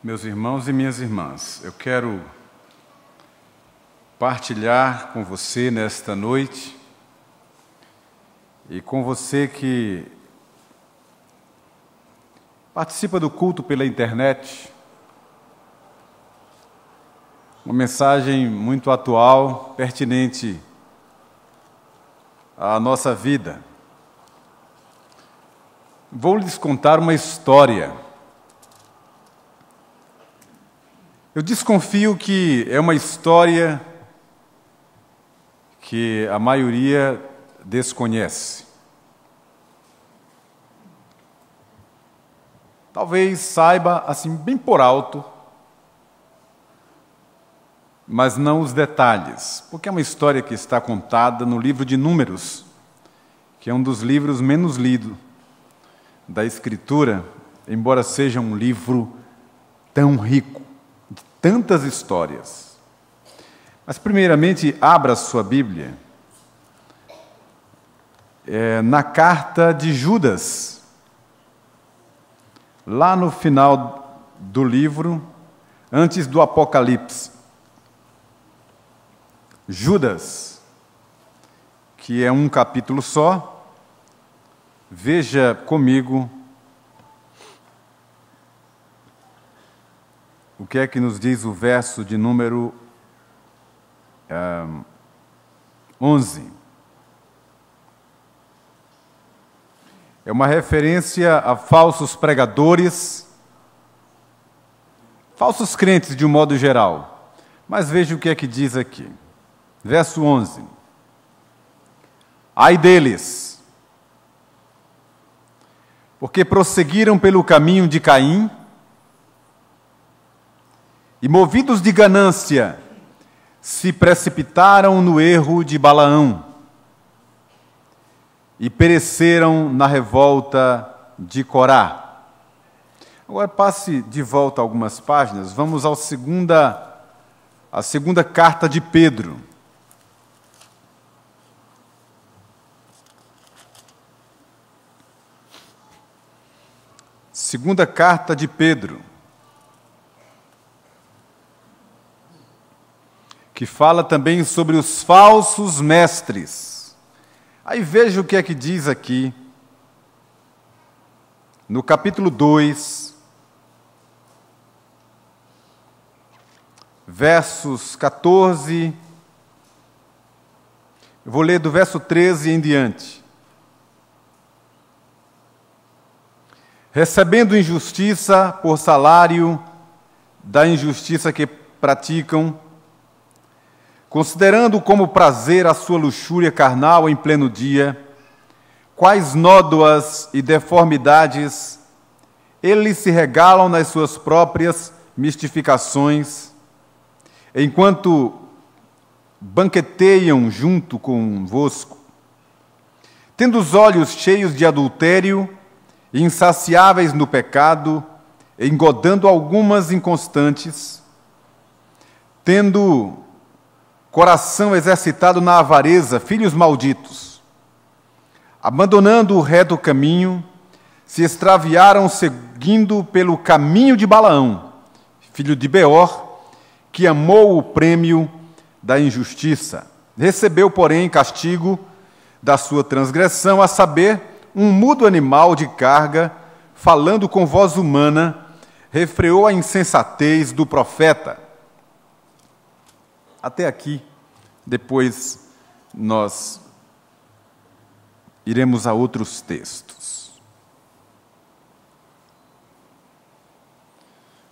Meus irmãos e minhas irmãs, eu quero partilhar com você nesta noite e com você que participa do culto pela internet, uma mensagem muito atual, pertinente à nossa vida. Vou lhes contar uma história. Eu desconfio que é uma história que a maioria desconhece. Talvez saiba, assim, bem por alto, mas não os detalhes, porque é uma história que está contada no livro de Números, que é um dos livros menos lidos da Escritura, embora seja um livro tão rico, de tantas histórias. Mas, primeiramente, abra sua Bíblia na carta de Judas, lá no final do livro, antes do Apocalipse. Judas, que é um capítulo só. Veja comigo o que é que nos diz o verso de número 11. É uma referência a falsos pregadores, falsos crentes de um modo geral. Mas veja o que é que diz aqui. Verso 11. Ai deles, porque prosseguiram pelo caminho de Caim e, movidos de ganância, se precipitaram no erro de Balaão e pereceram na revolta de Corá. Agora passe de volta algumas páginas, vamos à segunda carta de Pedro. Segunda carta de Pedro, que fala também sobre os falsos mestres. Aí veja o que é que diz aqui, no capítulo 2, versos 14, eu vou ler do verso 13 em diante. Recebendo injustiça por salário da injustiça que praticam, considerando como prazer a sua luxúria carnal em pleno dia, quais nódoas e deformidades eles se regalam nas suas próprias mistificações, enquanto banqueteiam junto convosco, tendo os olhos cheios de adultério, insaciáveis no pecado, engodando algumas inconstantes, tendo coração exercitado na avareza, filhos malditos, abandonando o reto caminho, se extraviaram seguindo pelo caminho de Balaão, filho de Beor, que amou o prêmio da injustiça. Recebeu, porém, castigo da sua transgressão, a saber, um mudo animal de carga, falando com voz humana, refreou a insensatez do profeta. Até aqui, depois nós iremos a outros textos.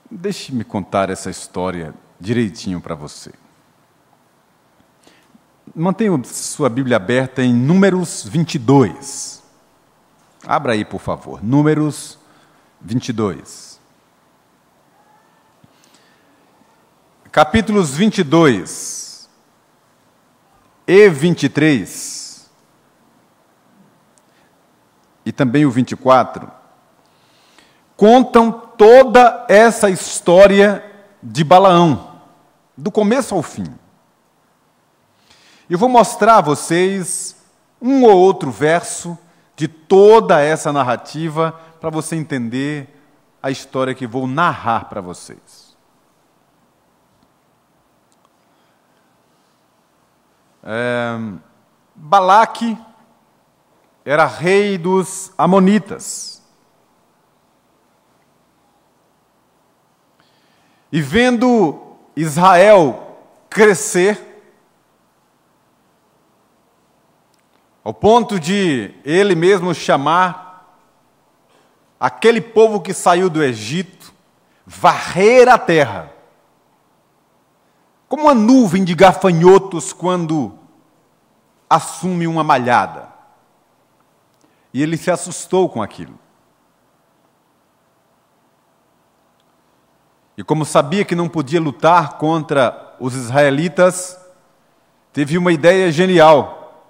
Deixe-me contar essa história direitinho para você. Mantenha sua Bíblia aberta em Números 22. Abra aí, por favor, Números 22. Capítulos 22 e 23, e também o 24, contam toda essa história de Balaão, do começo ao fim. Eu vou mostrar a vocês um ou outro verso de toda essa narrativa para você entender a a história que vou narrar para vocês. Balaque era rei dos Amonitas. E vendo Israel crescer, ao ponto de ele mesmo chamar aquele povo que saiu do Egito, varrer a terra, como uma nuvem de gafanhotos quando assume uma malhada. E ele se assustou com aquilo. E como sabia que não podia lutar contra os israelitas, teve uma ideia genial: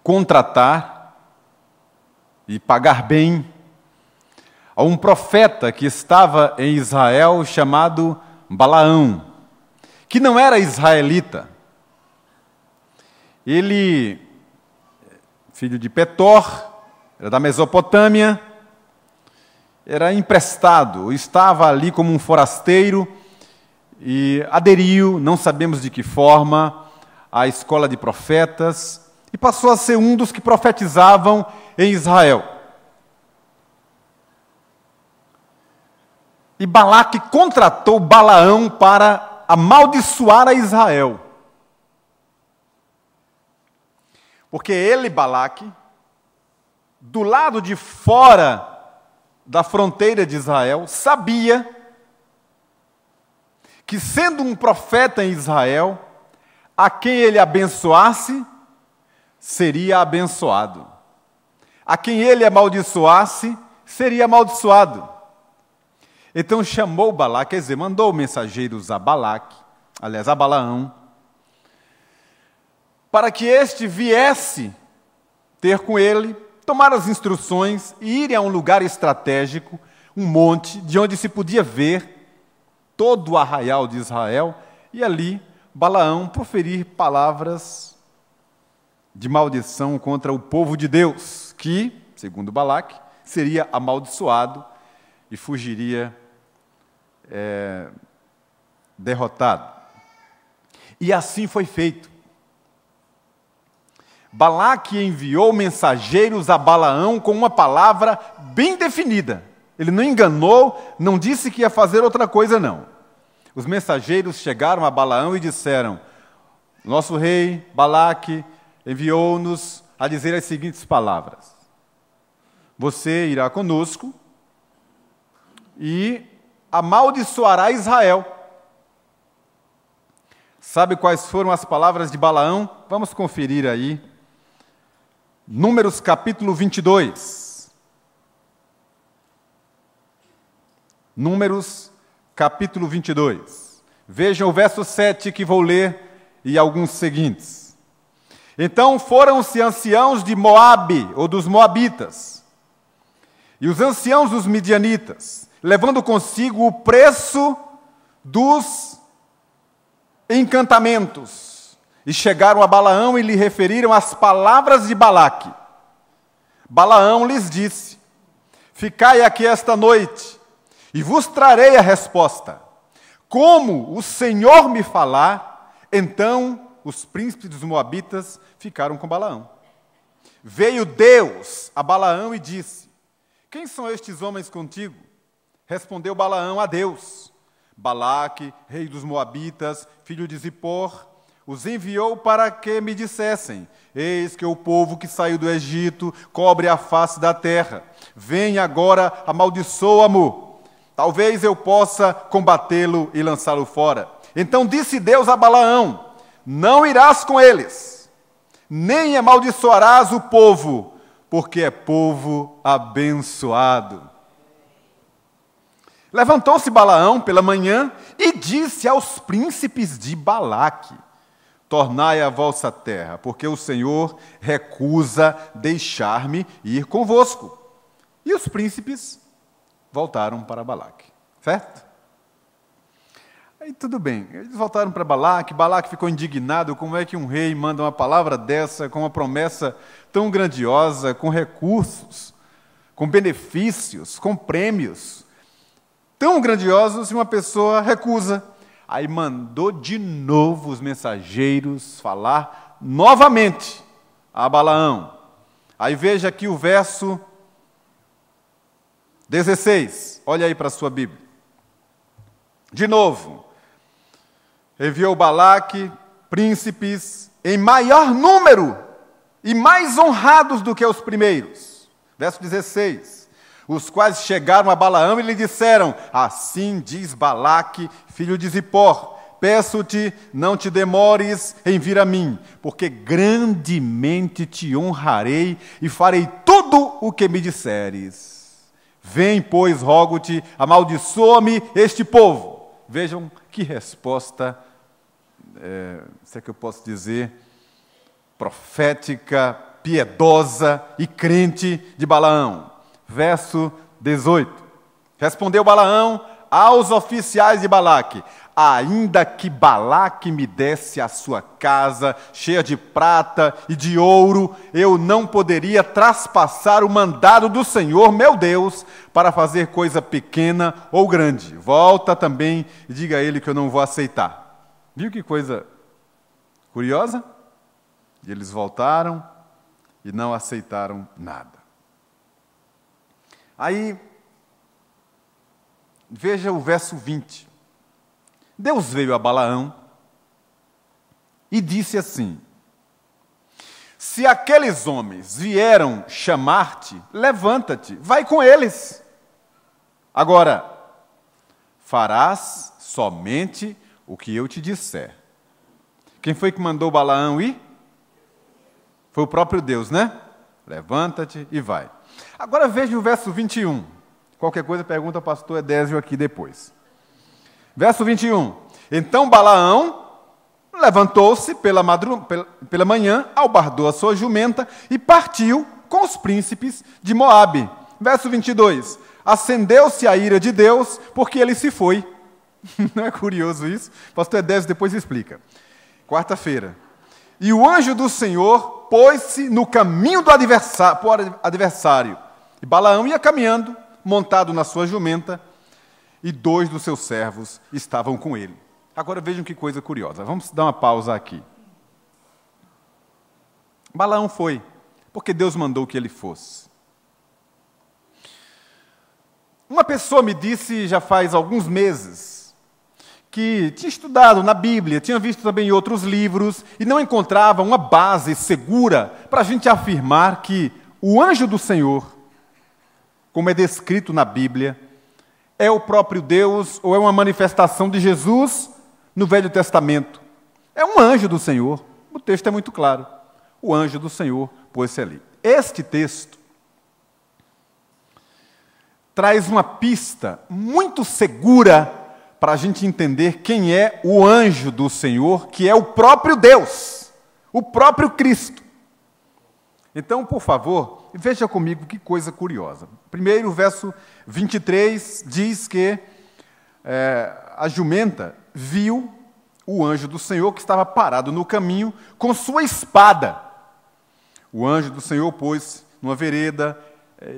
contratar e pagar bem a um profeta que estava em Israel chamado Balaão, que não era israelita. Ele, filho de Petor, era da Mesopotâmia, era emprestado, estava ali como um forasteiro e aderiu, não sabemos de que forma, à escola de profetas e passou a ser um dos que profetizavam em Israel. E Balaque contratou Balaão para amaldiçoar a Israel. Porque ele, Balaque, do lado de fora da fronteira de Israel, sabia que, sendo um profeta em Israel, a quem ele abençoasse, seria abençoado. A quem ele amaldiçoasse, seria amaldiçoado. Então chamou Balaque, quer dizer, mandou mensageiros a Balaque, aliás, a Balaão, para que este viesse ter com ele, tomar as instruções e irem a um lugar estratégico, um monte, de onde se podia ver todo o arraial de Israel, e ali Balaão proferir palavras de maldição contra o povo de Deus, que, segundo Balaque, seria amaldiçoado e fugiria derrotado. E assim foi feito. Balaque enviou mensageiros a Balaão com uma palavra bem definida. Ele não enganou, não disse que ia fazer outra coisa, não. Os mensageiros chegaram a Balaão e disseram: nosso rei Balaque enviou-nos a dizer as seguintes palavras: você irá conosco e amaldiçoará Israel. Sabe quais foram as palavras de Balaão? Vamos conferir aí. Números capítulo 22. Números capítulo 22. Vejam o verso 7 que vou ler e alguns seguintes. Então foram-se anciãos de Moabe, ou dos Moabitas, e os anciãos dos Midianitas, levando consigo o preço dos encantamentos, e chegaram a Balaão e lhe referiram as palavras de Balaque. Balaão lhes disse: ficai aqui esta noite, e vos trarei a resposta. Como o Senhor me falar, então os príncipes dos Moabitas ficaram com Balaão. Veio Deus a Balaão e disse: quem são estes homens contigo? Respondeu Balaão a Deus: Balaque, rei dos Moabitas, filho de Zippor, os enviou para que me dissessem: eis que o povo que saiu do Egito cobre a face da terra. Vem agora, amaldiçoa-mo. Talvez eu possa combatê-lo e lançá-lo fora. Então disse Deus a Balaão: não irás com eles, nem amaldiçoarás o povo, porque é povo abençoado. Levantou-se Balaão pela manhã e disse aos príncipes de Balaque: tornai a vossa terra, porque o Senhor recusa deixar-me ir convosco. E os príncipes voltaram para Balaque, certo? Aí tudo bem, eles voltaram para Balaque, Balaque ficou indignado: como é que um rei manda uma palavra dessa, com uma promessa tão grandiosa, com recursos, com benefícios, com prêmios tão grandiosos, e uma pessoa recusa. Aí mandou de novo os mensageiros falar novamente a Balaão. Aí veja aqui o verso 16. Olha aí para a sua Bíblia. De novo, enviou Balaque príncipes em maior número e mais honrados do que os primeiros. Verso 16. Os quais chegaram a Balaão e lhe disseram: assim diz Balaque, filho de Zippor, peço-te, não te demores em vir a mim, porque grandemente te honrarei e farei tudo o que me disseres. Vem, pois, rogo-te, amaldiçoa-me este povo. Vejam que resposta, se é que eu posso dizer, profética, piedosa e crente de Balaão. Verso 18. Respondeu Balaão aos oficiais de Balaque: ainda que Balaque me desse a sua casa cheia de prata e de ouro, eu não poderia traspassar o mandado do Senhor, meu Deus, para fazer coisa pequena ou grande. Volta também e diga a ele que eu não vou aceitar. Viu que coisa curiosa? E eles voltaram e não aceitaram nada. Aí, veja o verso 20. Deus veio a Balaão e disse assim: se aqueles homens vieram chamar-te, levanta-te, vai com eles. Agora, farás somente o que eu te disser. Quem foi que mandou Balaão ir? Foi o próprio Deus, né? Levanta-te e vai. Agora veja o verso 21. Qualquer coisa pergunta ao pastor Edésio aqui depois. Verso 21. Então Balaão levantou-se pela manhã, albardou a sua jumenta e partiu com os príncipes de Moabe. Verso 22. Acendeu-se a ira de Deus, porque ele se foi. Não é curioso isso? Pastor Edésio depois explica. Quarta-feira. E o anjo do Senhor pôs-se no caminho do adversário. E Balaão ia caminhando, montado na sua jumenta, e 2 dos seus servos estavam com ele. Agora vejam que coisa curiosa. Vamos dar uma pausa aqui. Balaão foi, porque Deus mandou que ele fosse. Uma pessoa me disse, já faz alguns meses, que tinha estudado na Bíblia, tinha visto também em outros livros, e não encontrava uma base segura para a gente afirmar que o anjo do Senhor, como é descrito na Bíblia, é o próprio Deus ou é uma manifestação de Jesus no Velho Testamento. É um anjo do Senhor. O texto é muito claro. O anjo do Senhor pôs-se ali. Este texto traz uma pista muito segura para a gente entender quem é o anjo do Senhor, que é o próprio Deus, o próprio Cristo. Então, por favor, veja comigo que coisa curiosa. Primeiro, o verso 23 diz que a jumenta viu o anjo do Senhor que estava parado no caminho com sua espada. O anjo do Senhor pôs numa vereda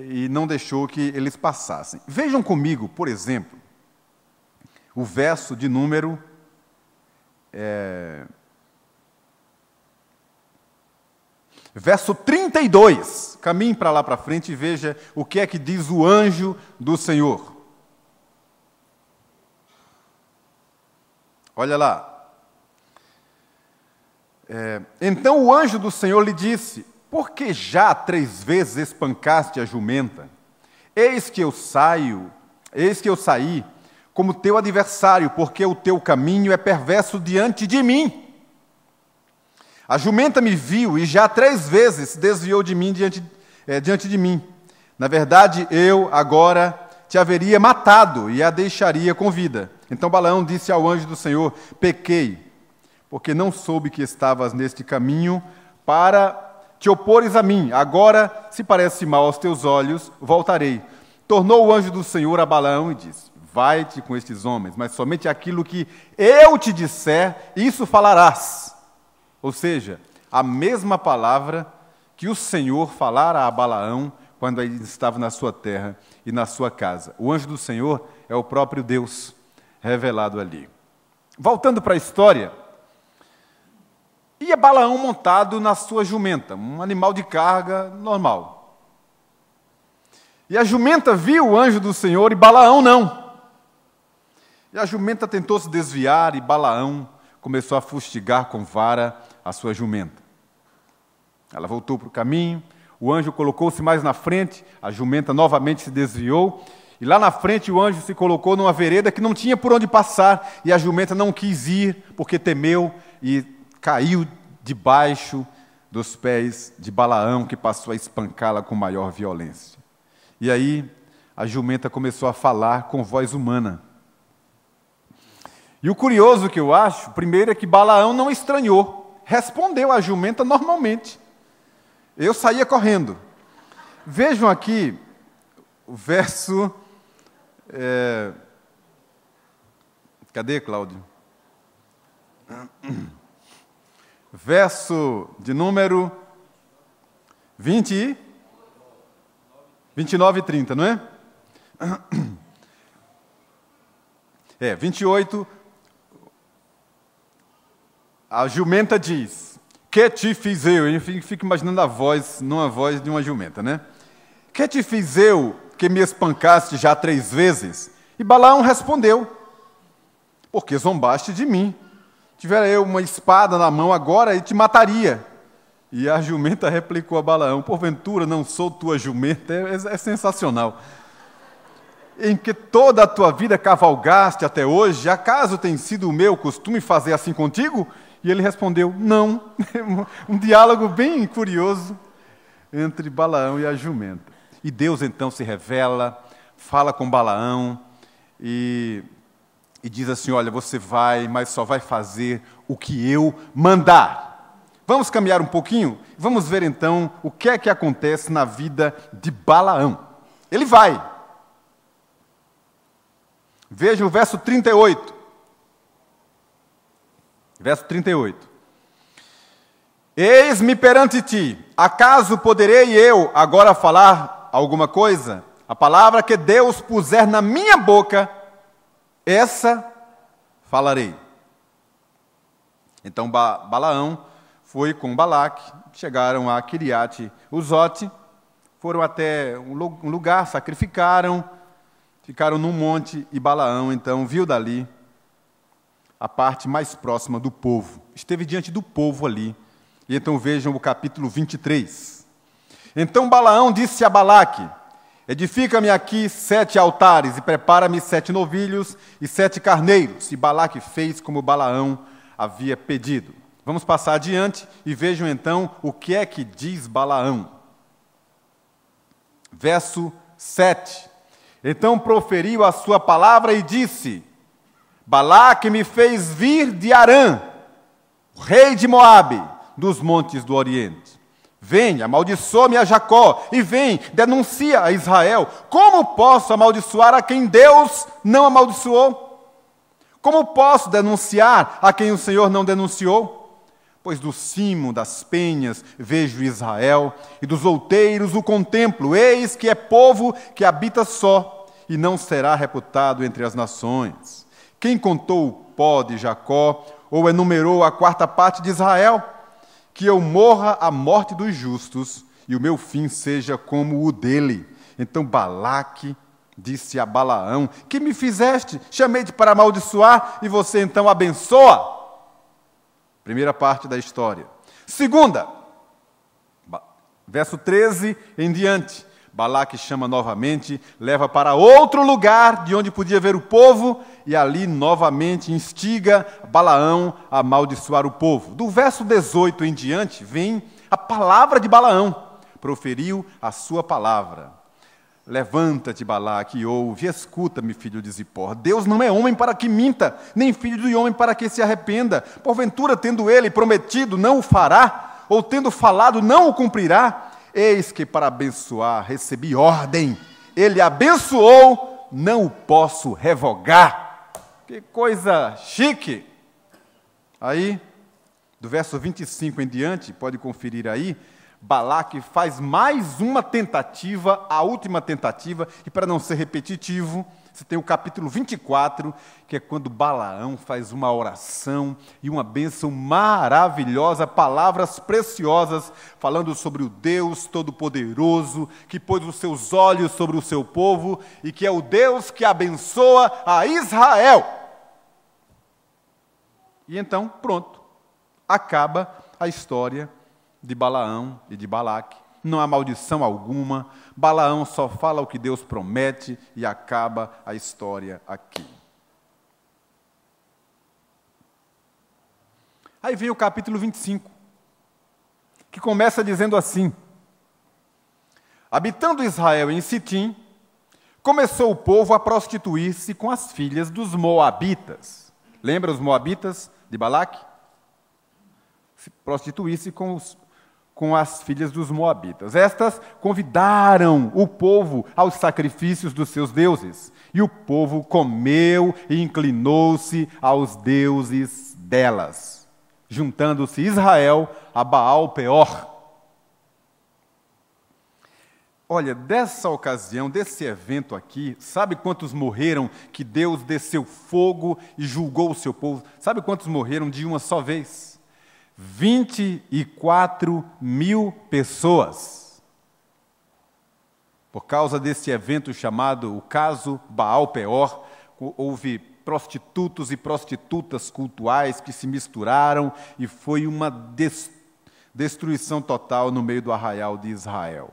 e não deixou que eles passassem. Vejam comigo, por exemplo, o verso de número verso 32. Caminhe para lá para frente e veja o que é que diz o anjo do Senhor. Olha lá. Então o anjo do Senhor lhe disse: por que já 3 vezes espancaste a jumenta? Eis que eu saí como teu adversário, porque o teu caminho é perverso diante de mim. A jumenta me viu e já 3 vezes se desviou de mim diante de mim. Na verdade, eu agora te haveria matado e a deixaria com vida. Então Balaão disse ao anjo do Senhor: pequei, porque não soube que estavas neste caminho para te opores a mim. Agora, se parece mal aos teus olhos, voltarei. Tornou o anjo do Senhor a Balaão e disse: vai-te com estes homens, mas somente aquilo que eu te disser, isso falarás. Ou seja, a mesma palavra que o Senhor falara a Balaão quando ele estava na sua terra e na sua casa. O anjo do Senhor é o próprio Deus revelado ali. Voltando para a história, ia Balaão montado na sua jumenta, um animal de carga normal. E a jumenta viu o anjo do Senhor e Balaão não. E a jumenta tentou se desviar e Balaão começou a fustigar com vara a sua jumenta. Ela voltou para o caminho, o anjo colocou-se mais na frente, a jumenta novamente se desviou, e lá na frente o anjo se colocou numa vereda que não tinha por onde passar, e a jumenta não quis ir, porque temeu, e caiu debaixo dos pés de Balaão, que passou a espancá-la com maior violência. E aí a jumenta começou a falar com voz humana. E o curioso que eu acho, primeiro, é que Balaão não estranhou, respondeu à jumenta normalmente. Eu saía correndo. Vejam aqui o verso... Cadê, Cláudio? Verso de número 29 e 30, não é? 28. A jumenta diz: que te fiz eu? Eu fico imaginando a voz, numa voz de uma jumenta, né? Que te fiz eu que me espancaste já 3 vezes? E Balaão respondeu: porque zombaste de mim. Tivera eu uma espada na mão agora e te mataria. E a jumenta replicou a Balaão: porventura não sou tua jumenta? É sensacional. Em que toda a tua vida cavalgaste até hoje, acaso tem sido o meu costume fazer assim contigo? E ele respondeu: não. Um diálogo bem curioso entre Balaão e a jumenta. E Deus então se revela, fala com Balaão e diz assim: olha, você vai, mas só vai fazer o que eu mandar. Vamos caminhar um pouquinho? Vamos ver então o que é que acontece na vida de Balaão. Ele vai. Veja o verso 38. Verso 38. Eis-me perante ti, acaso poderei eu agora falar alguma coisa? A palavra que Deus puser na minha boca, essa falarei. Então Balaão foi com Balaque, chegaram a Quiriate-Uzote, foram até um lugar, sacrificaram, ficaram num monte, e Balaão então viu dali a parte mais próxima do povo. Esteve diante do povo ali. E então vejam o capítulo 23. Então Balaão disse a Balaque: edifica-me aqui 7 altares e prepara-me 7 novilhos e 7 carneiros. E Balaque fez como Balaão havia pedido. Vamos passar adiante e vejam então o que é que diz Balaão. Verso 7. Então proferiu a sua palavra e disse: Balaque me fez vir de Arã, rei de Moabe, dos montes do Oriente. Vem, amaldiçoa-me a Jacó, e vem, denuncia a Israel. Como posso amaldiçoar a quem Deus não amaldiçoou? Como posso denunciar a quem o Senhor não denunciou? Pois do cimo das penhas vejo Israel, e dos outeiros o contemplo. Eis que é povo que habita só, e não será reputado entre as nações. Quem contou o pó de Jacó, ou enumerou a 4ª parte de Israel? Que eu morra a morte dos justos, e o meu fim seja como o dele. Então Balaque disse a Balaão: que me fizeste? Chamei-te para amaldiçoar, e você então abençoa? Primeira parte da história. Segunda, verso 13 em diante. Balaque chama novamente, leva para outro lugar de onde podia ver o povo, e ali novamente instiga Balaão a amaldiçoar o povo. Do verso 18 em diante vem a palavra de Balaão. Proferiu a sua palavra. Levanta-te, Balaque, e ouve, escuta-me, filho de Zippor. Deus não é homem para que minta, nem filho de homem para que se arrependa. Porventura, tendo ele prometido, não o fará, ou tendo falado, não o cumprirá. Eis que para abençoar recebi ordem. Ele abençoou, não o posso revogar. Que coisa chique! Aí, do verso 25 em diante, pode conferir aí, Balaque faz mais uma tentativa, a última tentativa, e para não ser repetitivo, você tem o capítulo 24, que é quando Balaão faz uma oração e uma bênção maravilhosa, palavras preciosas, falando sobre o Deus Todo-Poderoso, que pôs os seus olhos sobre o seu povo e que é o Deus que abençoa a Israel. E então, pronto, acaba a história de Balaão e de Balaque. Não há maldição alguma, Balaão só fala o que Deus promete e acaba a história aqui. Aí vem o capítulo 25, que começa dizendo assim: habitando Israel em Sitim, começou o povo a prostituir-se com as filhas dos moabitas. Lembra os moabitas de Balaque? Prostituir-se com as filhas dos moabitas. Estas convidaram o povo aos sacrifícios dos seus deuses. E o povo comeu e inclinou-se aos deuses delas, juntando-se Israel a Baal-Peor. Olha, dessa ocasião, desse evento aqui, sabe quantos morreram que Deus desceu fogo e julgou o seu povo? Sabe quantos morreram de uma só vez? 24.000 pessoas. Por causa desse evento chamado o caso Baal-Peor, houve prostitutos e prostitutas cultuais que se misturaram e foi uma destruição total no meio do arraial de Israel.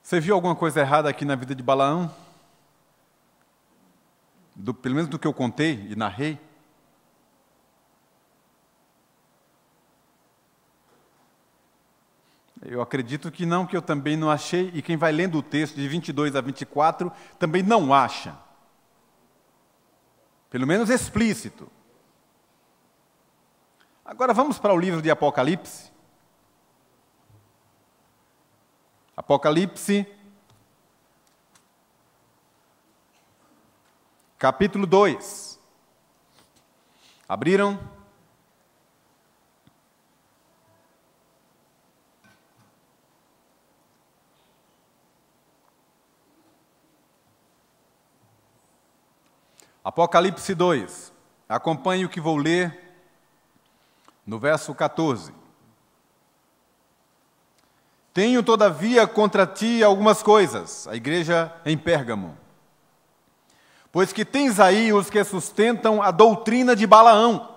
Você viu alguma coisa errada aqui na vida de Balaão? Pelo menos do que eu contei e narrei? Eu acredito que não, que eu também não achei, e quem vai lendo o texto de 22 a 24 também não acha. Pelo menos explícito. Agora vamos para o livro de Apocalipse. Apocalipse, capítulo 2. Abriram? Apocalipse 2. Acompanhe o que vou ler no verso 14. Tenho, todavia, contra ti algumas coisas, a igreja em Pérgamo. Pois que tens aí os que sustentam a doutrina de Balaão,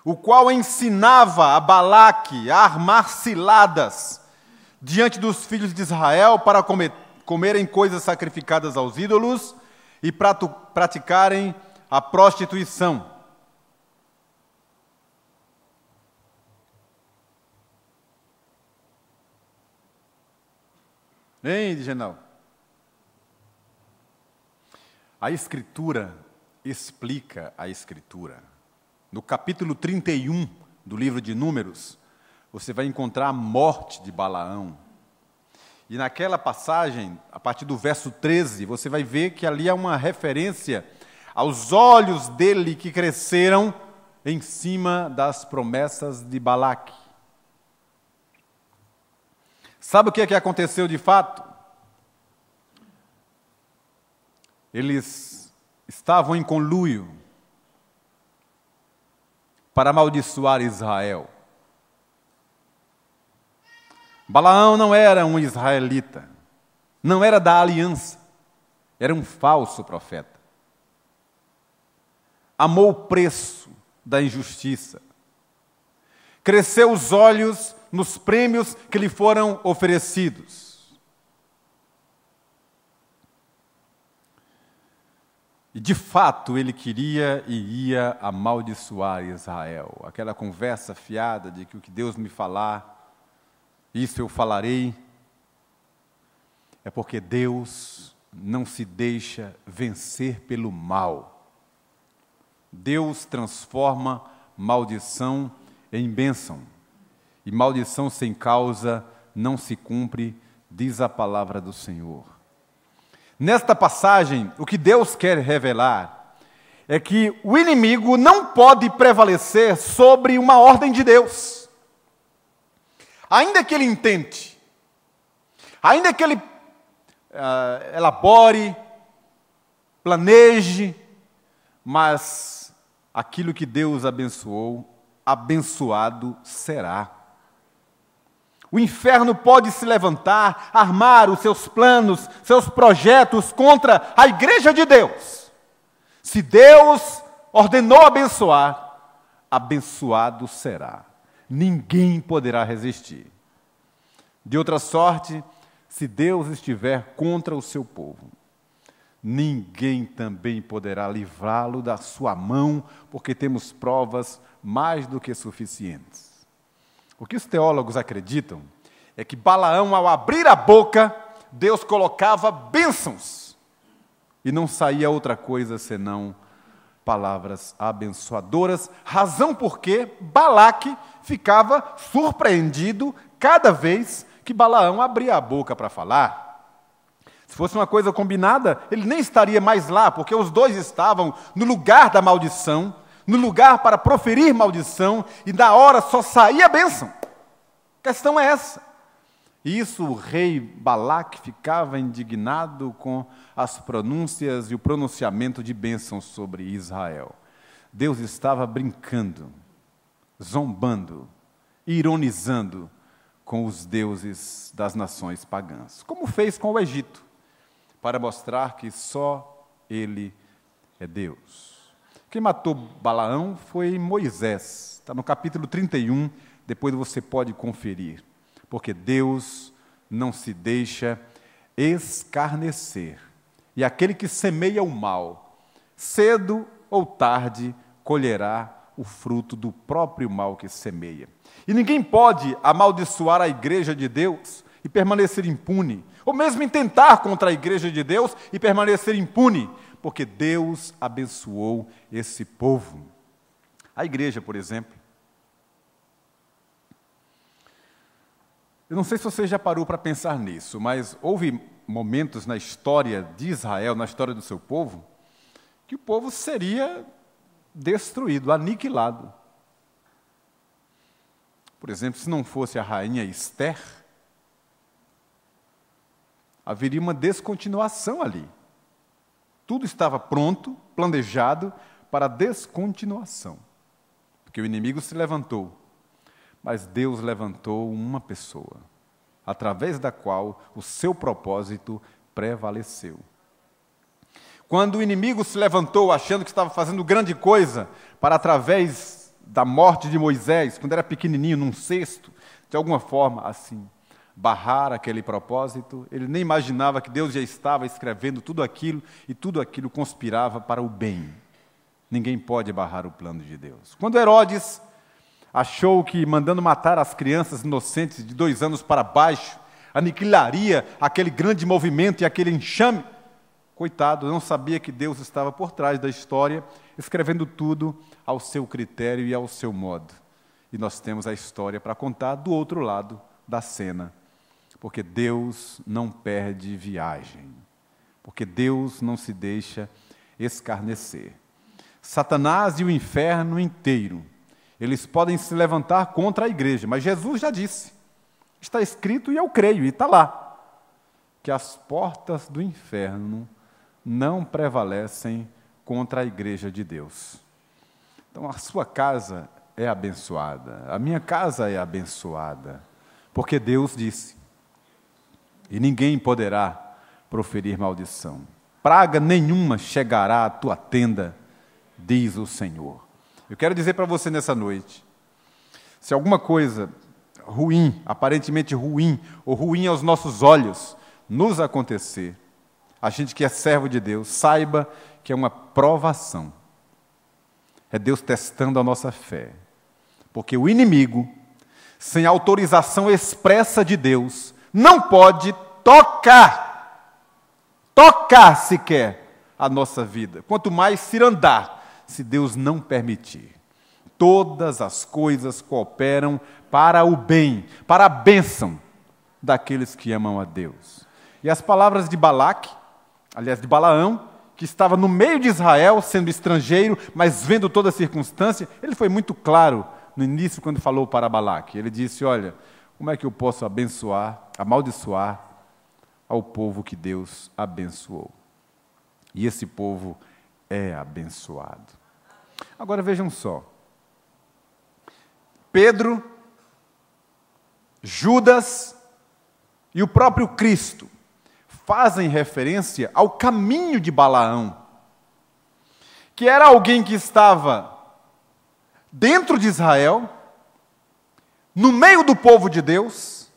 o qual ensinava a Balaque a armar ciladas diante dos filhos de Israel para comerem coisas sacrificadas aos ídolos e praticarem a prostituição. Hein, Genal? A Escritura explica a Escritura. No capítulo 31 do livro de Números, você vai encontrar a morte de Balaão. E naquela passagem, a partir do verso 13, você vai ver que ali há uma referência aos olhos dele que cresceram em cima das promessas de Balaque. Sabe o que aconteceu de fato? Eles estavam em conluio para amaldiçoar Israel. Balaão não era um israelita, não era da aliança, era um falso profeta. Amou o preço da injustiça, cresceu os olhos nos prêmios que lhe foram oferecidos. E, de fato, ele queria e ia amaldiçoar Israel. Aquela conversa fiada de que o que Deus me falar, isso eu falarei, é porque Deus não se deixa vencer pelo mal. Deus transforma maldição em bênção. E maldição sem causa não se cumpre, diz a palavra do Senhor. Nesta passagem, o que Deus quer revelar é que o inimigo não pode prevalecer sobre uma ordem de Deus. Ainda que ele intente, ainda que ele elabore, planeje, mas aquilo que Deus abençoou, abençoado será. O inferno pode se levantar, armar os seus planos, seus projetos contra a igreja de Deus. Se Deus ordenou abençoar, abençoado será. Ninguém poderá resistir. De outra sorte, se Deus estiver contra o seu povo, ninguém também poderá livrá-lo da sua mão, porque temos provas mais do que suficientes. O que os teólogos acreditam é que Balaão, ao abrir a boca, Deus colocava bênçãos, e não saía outra coisa senão palavras abençoadoras, razão porque Balaque ficava surpreendido cada vez que Balaão abria a boca para falar. Se fosse uma coisa combinada, ele nem estaria mais lá, porque os dois estavam no lugar da maldição, no lugar para proferir maldição, e na hora só saía a bênção. A questão é essa. E isso o rei Balaque ficava indignado com as pronúncias e o pronunciamento de bênçãos sobre Israel. Deus estava brincando, zombando, ironizando com os deuses das nações pagãs, como fez com o Egito, para mostrar que só ele é Deus. Quem matou Balaão foi Moisés, está no capítulo 31, depois você pode conferir, porque Deus não se deixa escarnecer, e aquele que semeia o mal, cedo ou tarde colherá o fruto do próprio mal que semeia. E ninguém pode amaldiçoar a igreja de Deus e permanecer impune, ou mesmo tentar contra a igreja de Deus e permanecer impune, porque Deus abençoou esse povo. A igreja, por exemplo, eu não sei se você já parou para pensar nisso, mas houve momentos na história de Israel, na história do seu povo, que o povo seria destruído, aniquilado. Por exemplo, se não fosse a rainha Esther, haveria uma descontinuação ali. Tudo estava pronto, planejado para a descontinuação. Porque o inimigo se levantou, mas Deus levantou uma pessoa, através da qual o seu propósito prevaleceu. Quando o inimigo se levantou achando que estava fazendo grande coisa para, através da morte de Moisés, quando era pequenininho, num cesto, de alguma forma assim, barrar aquele propósito, ele nem imaginava que Deus já estava escrevendo tudo aquilo, e tudo aquilo conspirava para o bem. Ninguém pode barrar o plano de Deus. Quando Herodes achou que, mandando matar as crianças inocentes de 2 anos para baixo, aniquilaria aquele grande movimento e aquele enxame, coitado, não sabia que Deus estava por trás da história, escrevendo tudo ao seu critério e ao seu modo. E nós temos a história para contar do outro lado da cena, porque Deus não perde viagem, porque Deus não se deixa escarnecer. Satanás e o inferno inteiro, eles podem se levantar contra a igreja, mas Jesus já disse, está escrito e eu creio, e está lá, que as portas do inferno não prevalecem contra a igreja de Deus. Então a sua casa é abençoada, a minha casa é abençoada, porque Deus disse, e ninguém poderá proferir maldição. Praga nenhuma chegará à tua tenda, diz o Senhor. Eu quero dizer para você nessa noite, se alguma coisa ruim, aparentemente ruim, ou ruim aos nossos olhos, nos acontecer, a gente que é servo de Deus, saiba que é uma provação. É Deus testando a nossa fé. Porque o inimigo, sem autorização expressa de Deus, não pode tocar sequer a nossa vida. Quanto mais cirandar, se Deus não permitir. Todas as coisas cooperam para o bem, para a bênção daqueles que amam a Deus. E as palavras de Balaque, aliás, de Balaão, que estava no meio de Israel, sendo estrangeiro, mas vendo toda a circunstância, ele foi muito claro no início quando falou para Balaque. Ele disse, olha, como é que eu posso amaldiçoar ao povo que Deus abençoou? E esse povo é abençoado. Agora vejam só. Pedro, Judas e o próprio Cristo fazem referência ao caminho de Balaão, que era alguém que estava dentro de Israel, no meio do povo de Deus,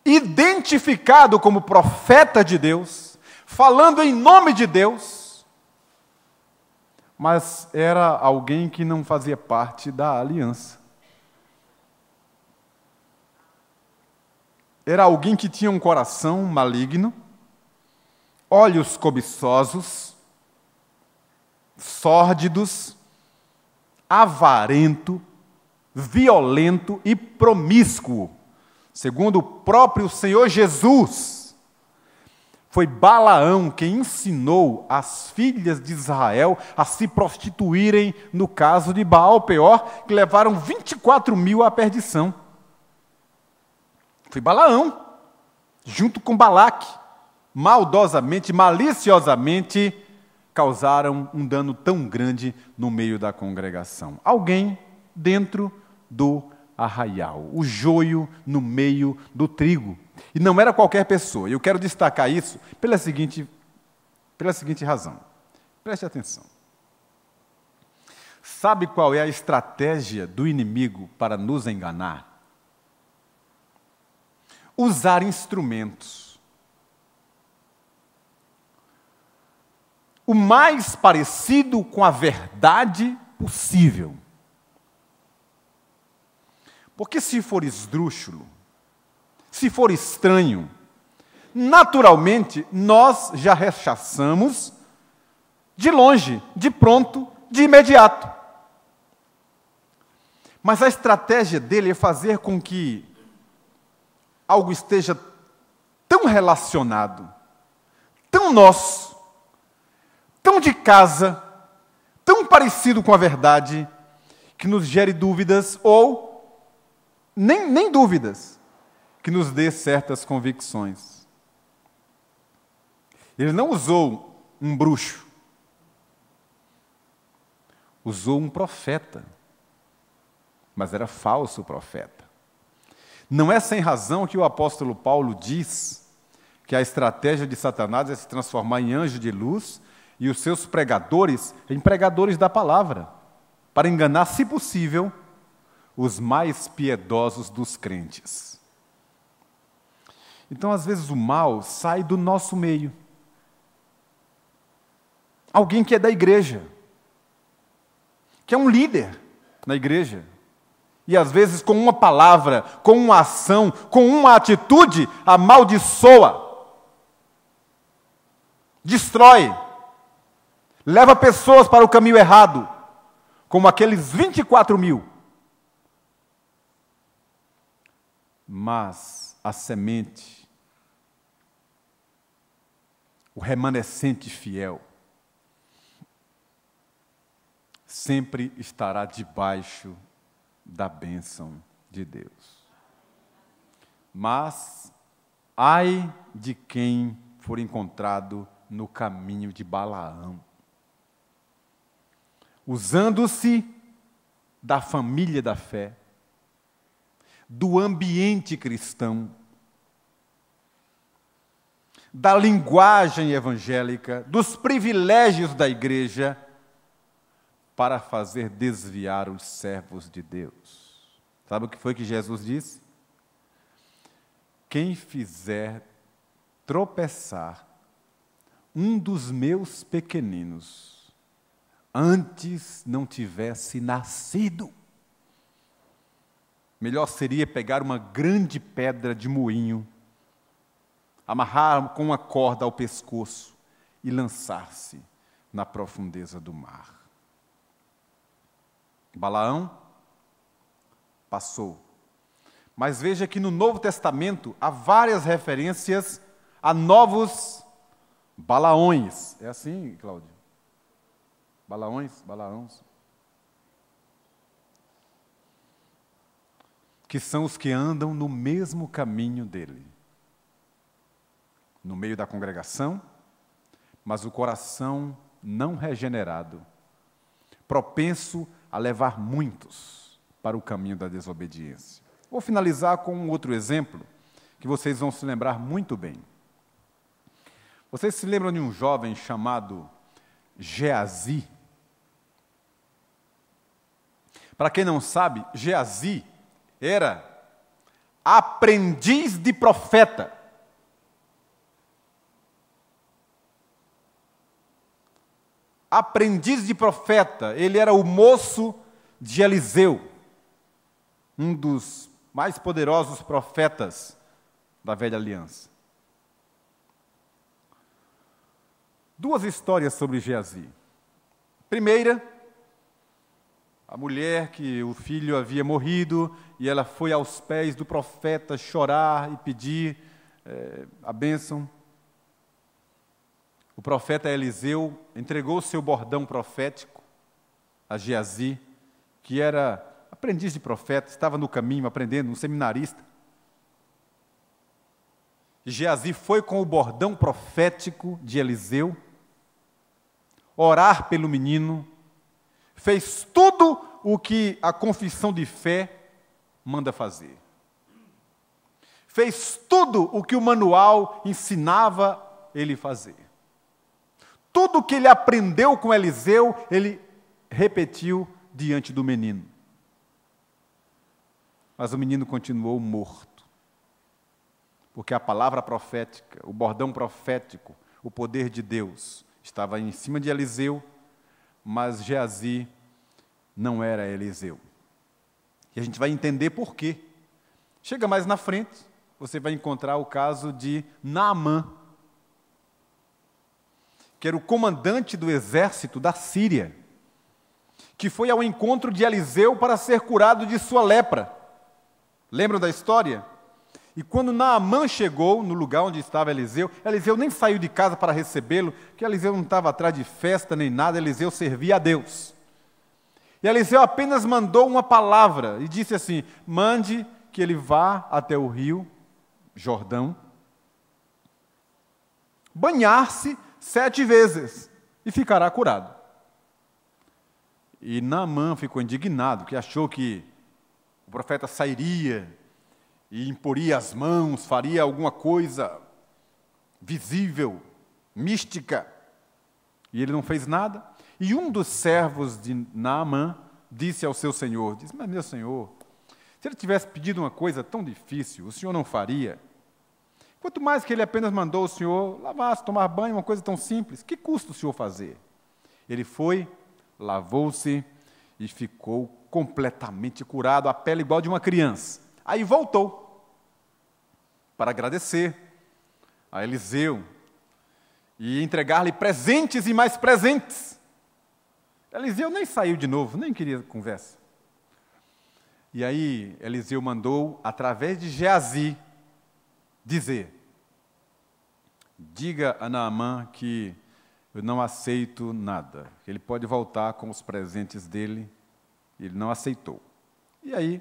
identificado como profeta de Deus, falando em nome de Deus, mas era alguém que não fazia parte da aliança. Era alguém que tinha um coração maligno, olhos cobiçosos, sórdidos, avarento, violento e promíscuo. Segundo o próprio Senhor Jesus, foi Balaão quem ensinou as filhas de Israel a se prostituírem no caso de Baal-Peor, que levaram 24.000 à perdição. Foi Balaão, junto com Balaque, maldosamente, maliciosamente, causaram um dano tão grande no meio da congregação. Alguém dentro do arraial, o joio no meio do trigo. E não era qualquer pessoa. Eu quero destacar isso pela seguinte razão. Preste atenção. Sabe qual é a estratégia do inimigo para nos enganar? Usar instrumentos. O mais parecido com a verdade possível. Porque se for esdrúxulo, se for estranho, naturalmente nós já rechaçamos de longe, de pronto, de imediato. Mas a estratégia dele é fazer com que algo esteja tão relacionado, tão nosso, tão de casa, tão parecido com a verdade, que nos gere dúvidas ou nem dúvidas, que nos dê certas convicções. Ele não usou um bruxo, usou um profeta, mas era falso profeta. Não é sem razão que o apóstolo Paulo diz que a estratégia de Satanás é se transformar em anjo de luz e os seus pregadores em pregadores da palavra, para enganar, se possível, os mais piedosos dos crentes. Então, às vezes, o mal sai do nosso meio. Alguém que é da igreja, que é um líder na igreja, e às vezes com uma palavra, com uma ação, com uma atitude, amaldiçoa, destrói, leva pessoas para o caminho errado, como aqueles 24.000. Mas a semente, o remanescente fiel, sempre estará debaixo da bênção de Deus. Mas, ai de quem for encontrado no caminho de Balaão, usando-se da família da fé, do ambiente cristão, da linguagem evangélica, dos privilégios da igreja, para fazer desviar os servos de Deus. Sabe o que foi que Jesus disse? Quem fizer tropeçar um dos meus pequeninos, antes não tivesse nascido, melhor seria pegar uma grande pedra de moinho, amarrar com uma corda ao pescoço e lançar-se na profundeza do mar. Balaão passou. Mas veja que no Novo Testamento há várias referências a novos Balaões. É assim, Cláudio? Balaãos, que são os que andam no mesmo caminho dele, no meio da congregação, mas o coração não regenerado, propenso a levar muitos para o caminho da desobediência. Vou finalizar com um outro exemplo, que vocês vão se lembrar muito bem. Vocês se lembram de um jovem chamado Geazi? Para quem não sabe, Geazi era aprendiz de profeta. Aprendiz de profeta, ele era o moço de Eliseu, um dos mais poderosos profetas da velha aliança. Duas histórias sobre Geazi. Primeira, a mulher que o filho havia morrido e ela foi aos pés do profeta chorar e pedir a bênção. O profeta Eliseu entregou o seu bordão profético a Geazi, que era aprendiz de profeta, estava no caminho aprendendo, um seminarista. E Geazi foi com o bordão profético de Eliseu orar pelo menino, fez tudo o que a confissão de fé manda fazer. Fez tudo o que o manual ensinava ele fazer. Tudo o que ele aprendeu com Eliseu, ele repetiu diante do menino. Mas o menino continuou morto. Porque a palavra profética, o bordão profético, o poder de Deus, estava em cima de Eliseu, mas Geazi não era Eliseu. E a gente vai entender por quê. Chega mais na frente, você vai encontrar o caso de Naamã, que era o comandante do exército da Síria, que foi ao encontro de Eliseu para ser curado de sua lepra. Lembram da história? E quando Naamã chegou no lugar onde estava Eliseu, Eliseu nem saiu de casa para recebê-lo, porque Eliseu não estava atrás de festa nem nada, Eliseu servia a Deus. E Eliseu apenas mandou uma palavra e disse assim: mande que ele vá até o rio Jordão, banhar-se 7 vezes e ficará curado. E Naamã ficou indignado, que achou que o profeta sairia e imporia as mãos, faria alguma coisa visível, mística. E ele não fez nada. E um dos servos de Naamã disse ao seu senhor, disse: mas meu senhor, se ele tivesse pedido uma coisa tão difícil, o senhor não faria? Quanto mais que ele apenas mandou o senhor lavar-se, tomar banho, uma coisa tão simples, que custa o senhor fazer? Ele foi, lavou-se e ficou completamente curado, a pele igual de uma criança. Aí voltou para agradecer a Eliseu e entregar-lhe presentes e mais presentes. Eliseu nem saiu de novo, nem queria conversa. E aí Eliseu mandou, através de Geazi, dizer: diga a Naamã que eu não aceito nada, que ele pode voltar com os presentes dele. Ele não aceitou. E aí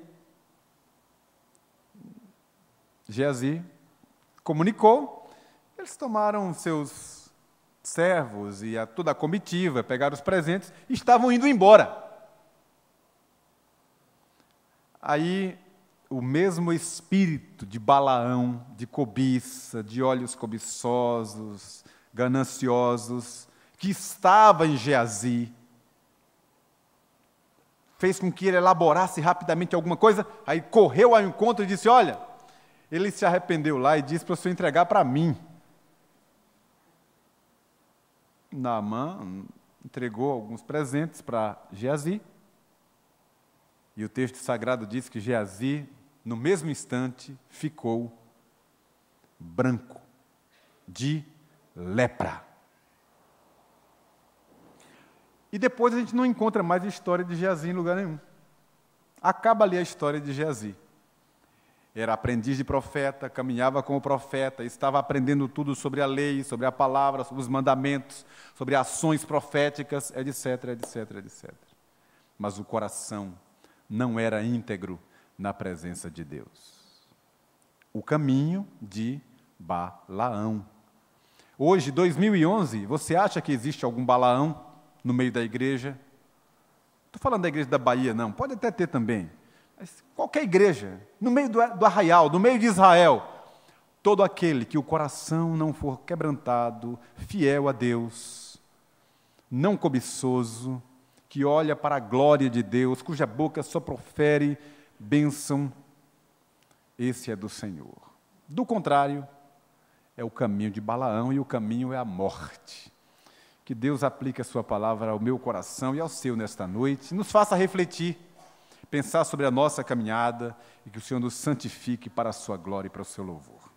Geazi comunicou, eles tomaram seus servos e toda a comitiva, pegaram os presentes e estavam indo embora. Aí o mesmo espírito de Balaão, de cobiça, de olhos cobiçosos, gananciosos, que estava em Geazi, fez com que ele elaborasse rapidamente alguma coisa, aí correu ao encontro e disse: olha, ele se arrependeu lá e disse para você entregar para mim. Naamã entregou alguns presentes para Geazi, e o texto sagrado diz que Geazi, no mesmo instante, ficou branco, de lepra. E depois a gente não encontra mais a história de Geazi em lugar nenhum. Acaba ali a história de Geazi. era aprendiz de profeta, caminhava com o profeta, estava aprendendo tudo sobre a lei, sobre a palavra, sobre os mandamentos, sobre ações proféticas, etc, etc, etc. Mas o coração não era íntegro na presença de Deus. O caminho de Balaão. Hoje, 2011, você acha que existe algum Balaão no meio da igreja? Estou falando da igreja da Bahia, não. Pode até ter também. Mas qualquer igreja, no meio do arraial, no meio de Israel, todo aquele que o coração não for quebrantado, fiel a Deus, não cobiçoso, que olha para a glória de Deus, cuja boca só profere bênção, esse é do Senhor. Do contrário, é o caminho de Balaão e o caminho é a morte. Que Deus aplique a sua palavra ao meu coração e ao seu nesta noite, nos faça refletir, pensar sobre a nossa caminhada e que o Senhor nos santifique para a sua glória e para o seu louvor.